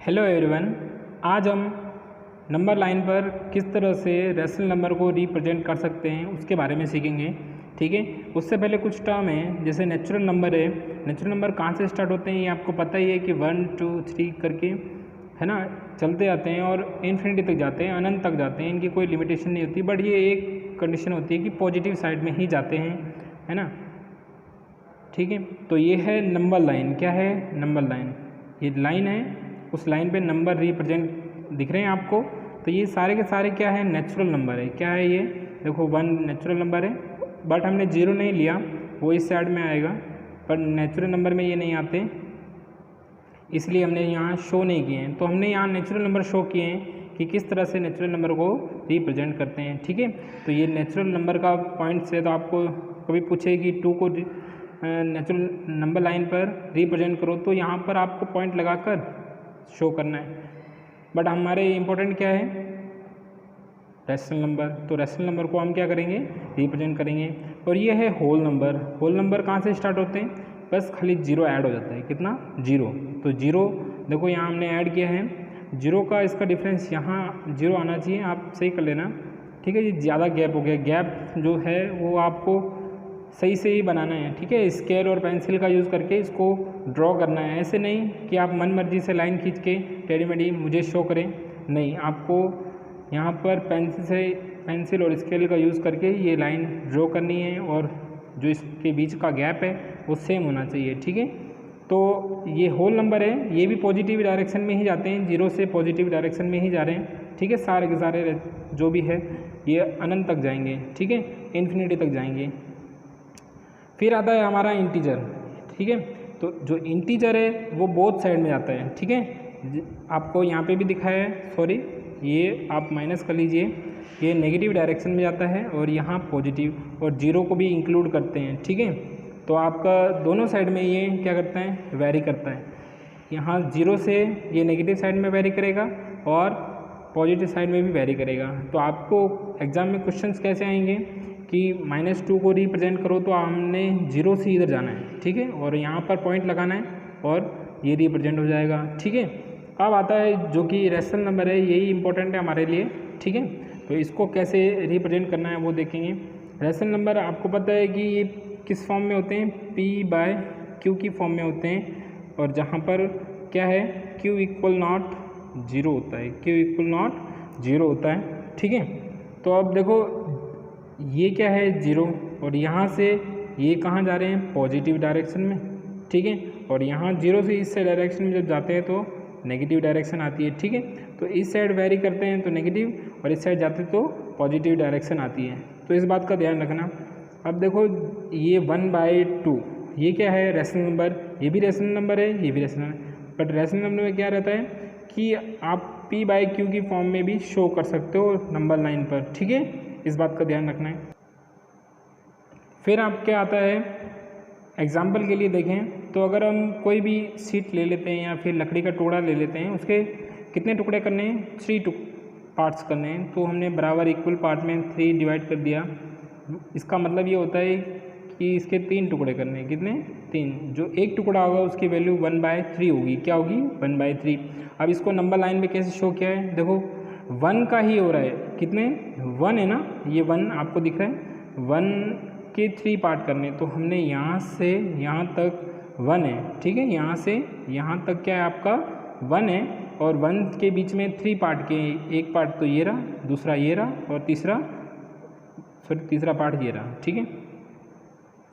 Hello everyone, आज हम number line पर किस तरह से रेशनल नंबर को रिप्रेजेंट कर सकते हैं उसके बारे में सीखेंगे। ठीक है, उससे पहले कुछ टर्म है जैसे नेचुरल नंबर है। नेचुरल नंबर कहाँ से स्टार्ट होते हैं ये आपको पता ही है कि 1 2 3 करके है ना, चलते जाते हैं और इन्फिनिटी तक जाते हैं, अनंत तक जाते हैं। इनकी कोई लिमिटेशन नहीं होती, बट ये एक कंडीशन होती है कि पॉजिटिव साइड में ही जाते हैं, है ना। ठीक है, तो ये है नंबर लाइन। क्या है? Number line. ये लाइन है, उस लाइन पे नंबर रिप्रेजेंट दिख रहे हैं आपको। तो ये सारे के सारे क्या है? नेचुरल नंबर है। क्या है ये? देखो 1 नेचुरल नंबर है, बट हमने 0 नहीं लिया, वो इस साइड में आएगा, पर नेचुरल नंबर में ये नहीं आते, इसलिए हमने यहाँ शो नहीं किए हैं। तो हमने यहाँ नेचुरल नंबर शो किए हैं कि किस तरह से नेचुरल नंबर को रिप्रेजेंट करते हैं। ठीक है, तो ये नेचुरल नंबर का पॉइंट से तो आपको कभी पूछे कि 2 को नेचुरल नंबर लाइन पर रिप्रेजेंट करो, तो यहाँ पर आपको पॉइंट लगाकर शो करना है। बट हमारे इम्पोर्टेंट क्या है? Rational number. तो रेशनल नंबर को हम क्या करेंगे? रिप्रेजेंट करेंगे। और ये है होल नंबर। होल नंबर कहाँ से स्टार्ट होते हैं? बस खाली 0 ऐड हो जाता है। कितना? 0। तो 0 देखो यहाँ हमने ऐड किया है, 0 का इसका डिफरेंस यहाँ 0 आना चाहिए, आप सही कर लेना। ठीक है, ये ज़्यादा गैप हो गया। गैप जो है वो आपको सही से ही बनाना है। ठीक है, स्केल और पेंसिल का यूज़ करके इसको ड्रॉ करना है। ऐसे नहीं कि आप मन मर्जी से लाइन खींच के टेढ़ी मेढ़ी मुझे शो करें, नहीं, आपको यहाँ पर पेंसिल और स्केल का यूज़ करके ये लाइन ड्रॉ करनी है, और जो इसके बीच का गैप है वो सेम होना चाहिए। ठीक है, तो ये होल नंबर है, ये भी पॉजिटिव डायरेक्शन में ही जाते हैं, 0 से पॉजिटिव डायरेक्शन में ही जा रहे हैं। ठीक है, सारे के सारे जो भी है ये अनंत तक जाएंगे। ठीक है, इन्फिनिटी तक जाएंगे। फिर आता है हमारा इंटीजर। ठीक है, तो जो इंटीजर है वो बोथ साइड में जाता है। ठीक है, आपको यहाँ पे भी दिखाया है, सॉरी ये आप माइनस कर लीजिए, ये नेगेटिव डायरेक्शन में जाता है और यहाँ पॉजिटिव, और 0 को भी इंक्लूड करते हैं। ठीक है, तो आपका दोनों साइड में ये क्या करता है? वेरी करता है। यहाँ 0 से ये नेगेटिव साइड में वेरी करेगा और पॉजिटिव साइड में भी वेरी करेगा। तो आपको एग्ज़ाम में क्वेश्चंस कैसे आएंगे कि -2 को रिप्रेजेंट करो, तो हमने 0 से इधर जाना है। ठीक है, और यहाँ पर पॉइंट लगाना है और ये रिप्रेजेंट हो जाएगा। ठीक है, अब आता है जो कि रेशनल नंबर है, यही इंपॉर्टेंट है हमारे लिए। ठीक है, तो इसको कैसे रिप्रेजेंट करना है वो देखेंगे। रेशनल नंबर आपको पता है कि ये किस फॉर्म में होते हैं? P/Q की फॉर्म में होते हैं, और जहाँ पर क्या है? Q = 0 होता है, Q = 0 होता है। ठीक है, तो अब देखो ये क्या है? 0, और यहाँ से ये कहाँ जा रहे हैं? पॉजिटिव डायरेक्शन में। ठीक है, और यहाँ 0 से इस डायरेक्शन में जब जाते हैं तो नेगेटिव डायरेक्शन आती है। ठीक है, तो इस साइड वेरी करते हैं तो नेगेटिव, और इस साइड जाते तो पॉजिटिव डायरेक्शन आती है। तो इस बात का ध्यान रखना। अब देखो ये 1/2 ये क्या है? Rational number. ये भी रेशनल नंबर है, ये भी रेशनल है, बट रेशनल नंबर में क्या रहता है कि आप P/Q की फॉर्म में भी शो कर सकते हो नंबर लाइन पर। ठीक है, इस बात का ध्यान रखना है। फिर आप क्या आता है? एग्जाम्पल के लिए देखें तो अगर हम कोई भी सीट ले लेते हैं या फिर लकड़ी का टुकड़ा ले लेते हैं, उसके कितने टुकड़े करने हैं? 3 पार्ट्स करने हैं। तो हमने बराबर इक्वल पार्ट में 3 डिवाइड कर दिया। इसका मतलब ये होता है कि इसके 3 टुकड़े करने हैं। कितने? 3। जो एक टुकड़ा होगा उसकी वैल्यू 1/3 होगी। क्या होगी? 1/3। अब इसको नंबर लाइन में कैसे शो किया है? देखो 1 का ही हो रहा है। कितने? 1 है ना, ये 1 आपको दिख रहा है। 1 के 3 पार्ट करने, तो हमने यहाँ से यहाँ तक 1 है। ठीक है, यहाँ से यहाँ तक क्या है आपका? 1 है, और 1 के बीच में 3 पार्ट के, एक पार्ट तो ये रहा, दूसरा ये रहा, और तीसरा पार्ट ये रहा। ठीक है,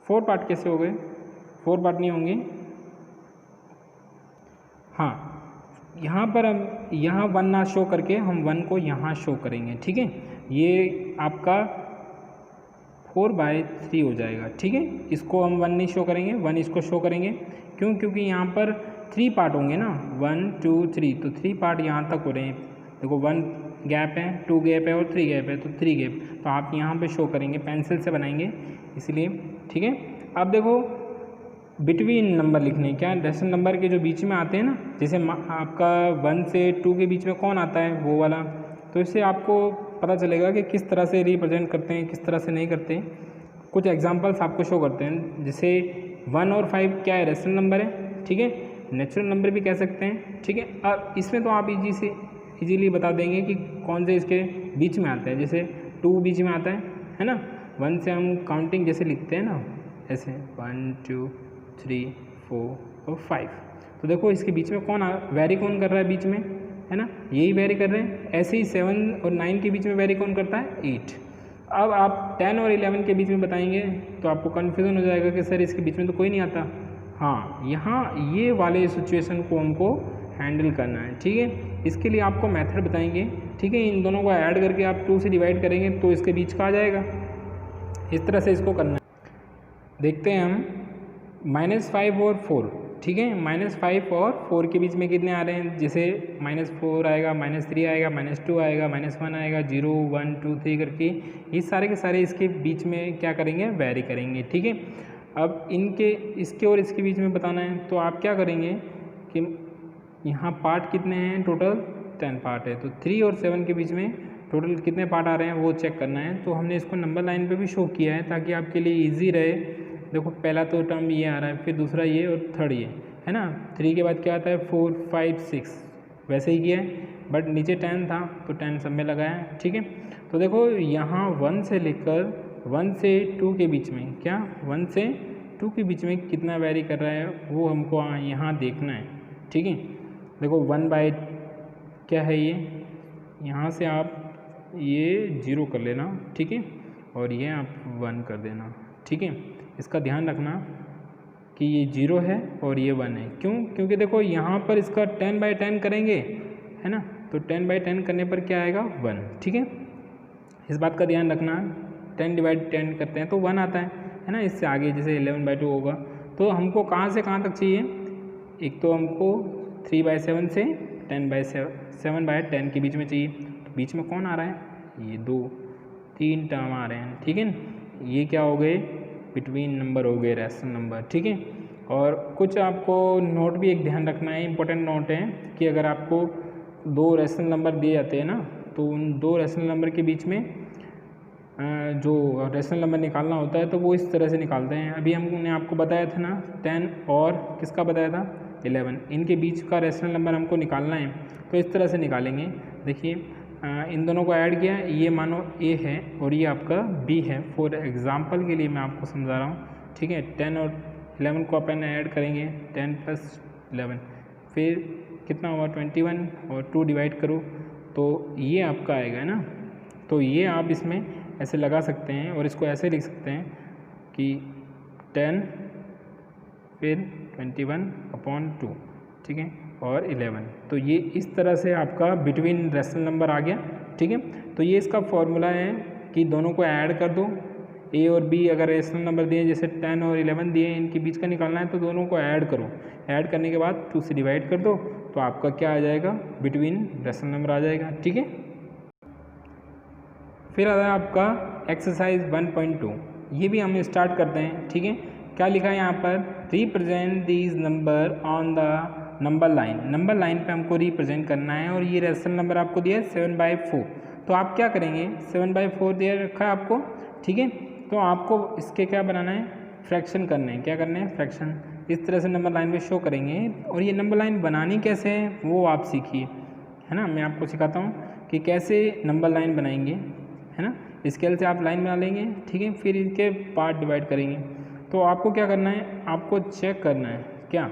4 पार्ट कैसे हो गए? 4 पार्ट नहीं होंगे। हाँ, यहाँ पर हम यहाँ 1 ना शो करके हम 1 को यहाँ शो करेंगे। ठीक है, ये आपका 4/3 हो जाएगा। ठीक है, इसको हम 1 नहीं शो करेंगे, 1 इसको शो करेंगे। क्यों? क्योंकि यहाँ पर 3 पार्ट होंगे ना, 1 2 3, तो 3 पार्ट यहाँ तक हो रहे हैं। देखो 1 गैप है, 2 गैप है और 3 गैप है, तो 3 गैप, तो आप यहाँ पे शो करेंगे, पेंसिल से बनाएंगे इसलिए। ठीक है, अब देखो बिटवीन नंबर लिखने, क्या रेशनल नंबर के जो बीच में आते हैं ना, जैसे आपका 1 से 2 के बीच में कौन आता है? वो वाला। तो इससे आपको पता चलेगा कि किस तरह से रिप्रेजेंट करते हैं, किस तरह से नहीं करते हैं। कुछ एग्जांपल्स आपको शो करते हैं, जैसे 1 और 5 क्या है? रेशनल नंबर है। ठीक है, नेचुरल नंबर भी कह सकते हैं, ठीक है। अब इसमें तो आप इजीली बता देंगे कि कौन से इसके बीच में आता है। जैसे 2 बीच में आता है ना। 1 से हम काउंटिंग जैसे लिखते हैं ना, ऐसे 1 2 3 4 और 5। तो देखो इसके बीच में कौन वेरी कौन कर रहा है बीच में, है ना, यही वेरी कर रहे हैं। ऐसे ही 7 और 9 के बीच में वेरी कौन करता है, 8। अब आप 10 और 11 के बीच में बताएंगे तो आपको कन्फ्यूज़न हो जाएगा कि सर इसके बीच में तो कोई नहीं आता। हाँ, यहाँ ये वाले सिचुएशन को हमको हैंडल करना है, ठीक है। इसके लिए आपको मेथड बताएंगे, ठीक है। इन दोनों को ऐड करके आप 2 से डिवाइड करेंगे तो इसके बीच का आ जाएगा। इस तरह से इसको करना है। देखते हैं हम -5 और 4, ठीक है। -5 और 4 के बीच में कितने आ रहे हैं। जैसे -4 आएगा, -3 आएगा, -2 आएगा, -1 आएगा, 0 1 2 3 करके ये सारे के सारे इसके बीच में क्या करेंगे, वेरी करेंगे, ठीक है। अब इसके और इसके बीच में बताना है तो आप क्या करेंगे कि यहाँ पार्ट कितने हैं, टोटल 10 पार्ट है। तो 3 और 7 के बीच में टोटल कितने पार्ट आ रहे हैं वो चेक करना है। तो हमने इसको नंबर लाइन पे भी शो किया है ताकि आपके लिए इजी रहे। देखो पहला तो टर्म ये आ रहा है, फिर दूसरा ये और थर्ड ये, है ना। 3 के बाद क्या आता है, 4 5 6, वैसे ही किया है, बट नीचे 10 था तो 10 सब में लगाया है, ठीक है। तो देखो यहाँ 1 से लेकर 1 से 2 के बीच में, क्या 1 से 2 के बीच में कितना वेरी कर रहा है वो हमको यहाँ देखना है, ठीक है। देखो 1 बाय क्या है ये, यहाँ से आप ये 0 कर लेना, ठीक है, और ये आप 1 कर देना, ठीक है। इसका ध्यान रखना कि ये 0 है और ये 1 है। क्यों, क्योंकि देखो यहाँ पर इसका 10 बाय 10 करेंगे, है ना, तो 10 बाय 10 करने पर क्या आएगा, 1, ठीक है। इस बात का ध्यान रखना, 10 डिवाइड 10 करते हैं तो 1 आता है ना। इससे आगे जैसे 11 बाय 2 होगा। तो हमको कहाँ से कहाँ तक चाहिए, एक तो हमको 3 बाय 7 से 7 बाय 10 के बीच में चाहिए। तो बीच में कौन आ रहा है, ये 3 टर्म आ रहे हैं, ठीक है। ये क्या हो गए, बिटवीन नंबर हो गए, रैशनल नंबर, ठीक है। और कुछ आपको नोट भी एक ध्यान रखना है, इंपॉर्टेंट नोट है कि अगर आपको 2 रैशनल नंबर दिए जाते हैं ना, तो उन 2 रैशनल नंबर के बीच में जो रैशनल नंबर निकालना होता है तो वो इस तरह से निकालते हैं। अभी हमने आपको बताया था ना 10 और किसका बताया था, 11, इनके बीच का रैशनल नंबर हमको निकालना है। तो इस तरह से निकालेंगे। देखिए इन दोनों को ऐड किया, ये मानो A है और ये आपका B है। फॉर एग्जांपल के लिए मैं आपको समझा रहा हूँ, ठीक है। 10 और 11 को अपन ऐड करेंगे, 10 + 11, फिर कितना हुआ 21, और 2 डिवाइड करो तो ये आपका आएगा ना। तो ये आप इसमें ऐसे लगा सकते हैं और इसको ऐसे लिख सकते हैं कि 10 फिर 21/2, ठीक है, और 11। तो ये इस तरह से आपका बिटवीन रैशनल नंबर आ गया, ठीक है। तो ये इसका फॉर्मूला है कि दोनों को ऐड कर दो, A और B अगर रैशनल नंबर दिए जैसे 10 और 11 दिए, इनके बीच का निकालना है तो दोनों को ऐड करो। ऐड करने के बाद 2 से डिवाइड कर दो तो आपका क्या आ जाएगा, बिटवीन रैशनल नंबर आ जाएगा, ठीक है। फिर आता है आपका एक्सरसाइज 1.2, ये भी हम स्टार्ट करते हैं, ठीक है। क्या लिखा है यहाँ पर, represent these number on the number line. Number line पे हमको रिप्रेजेंट करना है और ये रैशनल नंबर आपको दिया है 7/4। तो आप क्या करेंगे, 7/4 दिया रखा है आपको, ठीक है। तो आपको इसके क्या बनाना है, फ्रैक्शन करने हैं। क्या करने हैं, फ्रैक्शन। इस तरह से नंबर लाइन में शो करेंगे। और ये नंबर लाइन बनानी कैसे है वो आप सीखिए, है ना। मैं आपको सिखाता हूँ कि कैसे नंबर लाइन बनाएंगे, है ना। स्केल से आप लाइन बना लेंगे, ठीक है। फिर इनके पार्ट डिवाइड करेंगे। तो आपको क्या करना है, आपको चेक करना है क्या,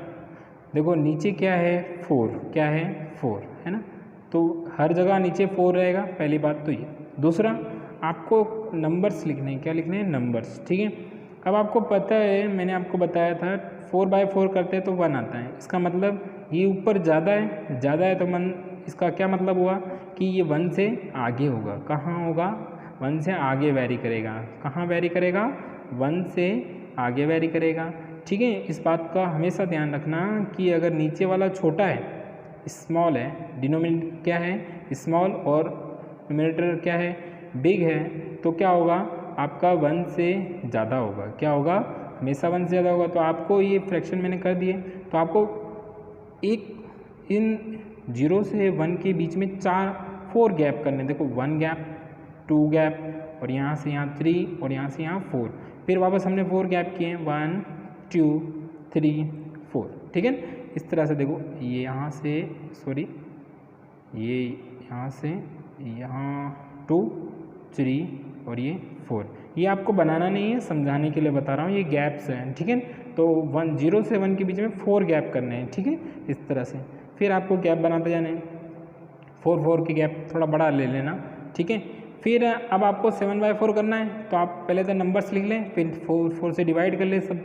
देखो नीचे क्या है, 4, क्या है 4, है ना। तो हर जगह नीचे 4 रहेगा, पहली बात तो ये। दूसरा आपको नंबर्स लिखने हैं, क्या लिखने हैं, नंबर्स, ठीक है। अब आपको पता है, मैंने आपको बताया था 4/4 करते हैं तो 1 आता है। इसका मतलब ये ऊपर ज़्यादा है तो इसका क्या मतलब हुआ कि ये 1 से आगे होगा। कहाँ होगा, 1 से आगे वेरी करेगा। कहाँ वेरी करेगा, 1 से आगे वेरी करेगा, ठीक है। इस बात का हमेशा ध्यान रखना कि अगर नीचे वाला छोटा है, स्मॉल है, डिनोमिनेटर क्या है, स्मॉल, और न्यूमरेटर क्या है, बिग है, तो क्या होगा, आपका 1 से ज़्यादा होगा। क्या होगा, हमेशा 1 से ज़्यादा होगा। तो आपको ये फ्रैक्शन मैंने कर दिए, तो आपको एक इन 0 से 1 के बीच में 4 गैप करने। देखो 1 गैप, 2 गैप, और यहाँ से यहाँ 3, और यहाँ से यहाँ 4, फिर वापस हमने 4 गैप किए, 1 2 3 4, ठीक है। इस तरह से देखो, ये यहाँ से सॉरी ये यहाँ से यहाँ 2 3 और ये 4, ये आपको बनाना नहीं है, समझाने के लिए बता रहा हूँ, ये गैप्स हैं, ठीक है। तो 0 से 1 के बीच में 4 गैप करने हैं, ठीक है, इस तरह से। फिर आपको गैप बनाते जाने हैं, 4 के गैप थोड़ा बड़ा ले लेना, ठीक है। फिर अब आपको 7/4 करना है, तो आप पहले तो नंबर्स लिख लें, फिर 4 से डिवाइड कर ले सब,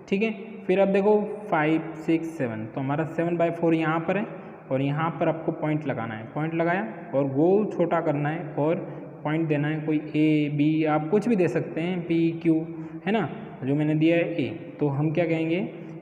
ठीक है। फिर अब देखो 5 6 7, तो हमारा 7/4 यहाँ पर है और यहाँ पर आपको पॉइंट लगाना है, पॉइंट लगाया और गोल छोटा करना है और पॉइंट देना है, कोई A B आप कुछ भी दे सकते हैं, P Q है ना, जो मैंने दिया है A। तो हम क्या कहेंगे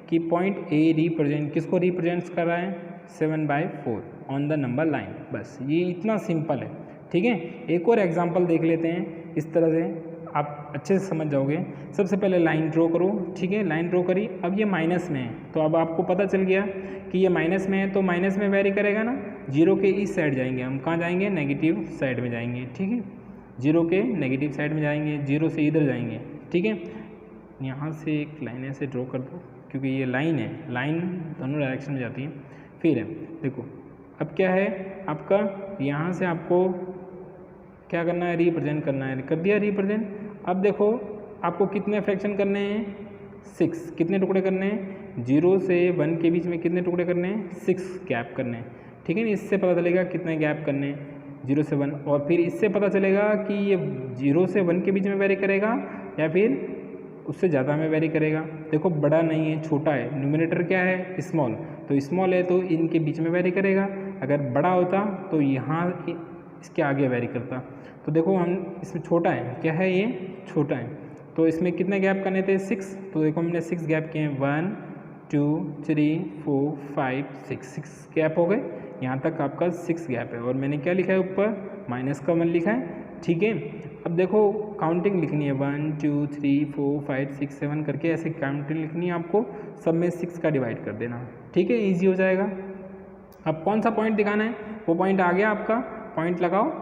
कि पॉइंट A रिप्रेजेंट किसको रिप्रेजेंट्स कर रहा है, 7/4 ऑन द नंबर लाइन। बस ये इतना सिंपल है, ठीक है। एक और एग्जांपल देख लेते हैं, इस तरह से आप अच्छे से समझ जाओगे। सबसे पहले लाइन ड्रॉ करो, ठीक है, लाइन ड्रॉ करी। अब ये माइनस में है, तो अब आपको पता चल गया कि ये माइनस में है, तो माइनस में वेरी करेगा ना, 0 के इस साइड जाएंगे हम, कहाँ जाएंगे, नेगेटिव साइड में जाएंगे, ठीक है, 0 के नेगेटिव साइड में जाएंगे, 0 से इधर जाएंगे, ठीक है। यहाँ से एक लाइन ऐसे ड्रॉ कर दो, क्योंकि ये लाइन है, लाइन दोनों डायरेक्शन में जाती है। फिर देखो अब क्या है आपका, यहाँ से आपको क्या करना है, रिप्रेजेंट करना है, कर दिया रिप्रेजेंट। अब देखो आपको कितने फ्रैक्शन करने हैं, 6, कितने टुकड़े करने हैं, 0 से 1 के बीच में कितने टुकड़े करने हैं, 6 गैप करने हैं, ठीक है। इससे पता चलेगा कितने गैप करने हैं, 0 से 1, और फिर इससे पता चलेगा कि ये 0 से 1 के बीच में वेरी करेगा या फिर उससे ज़्यादा में वेरी करेगा। देखो बड़ा नहीं है, छोटा है, न्यूमरेटर क्या है, स्मॉल, तो स्मॉल है तो इनके बीच में वेरी करेगा। अगर बड़ा होता तो यहाँ इसके आगे वेरी करता। तो देखो हम इसमें छोटा है, क्या है ये, छोटा है, तो इसमें कितने गैप करने थे, 6, तो देखो हमने 6 गैप किए हैं, 1 2 3 4 5 6 गैप हो गए, यहाँ तक आपका 6 गैप है। और मैंने क्या लिखा है ऊपर, -1 लिखा है, ठीक है। अब देखो काउंटिंग लिखनी है, 1 2 3 4 5 6 7 करके ऐसे काउंटिंग लिखनी है आपको, सब में 6 का डिवाइड कर देना, ठीक है, ईजी हो जाएगा। अब कौन सा पॉइंट दिखाना है, वो पॉइंट आ गया आपका, पॉइंट लगाओ,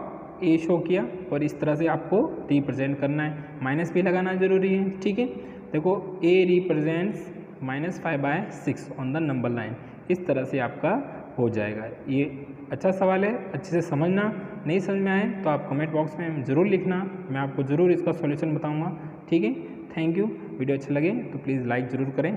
ए शो किया, और इस तरह से आपको रिप्रेजेंट करना है, माइनस भी लगाना जरूरी है, ठीक है। देखो A represents -5/6 on the number line, इस तरह से आपका हो जाएगा। ये अच्छा सवाल है, अच्छे से समझना, नहीं समझ में आए तो आप कमेंट बॉक्स में ज़रूर लिखना, मैं आपको ज़रूर इसका सॉल्यूशन बताऊंगा, ठीक है। Thank you. वीडियो अच्छा लगे तो प्लीज़ लाइक ज़रूर करें।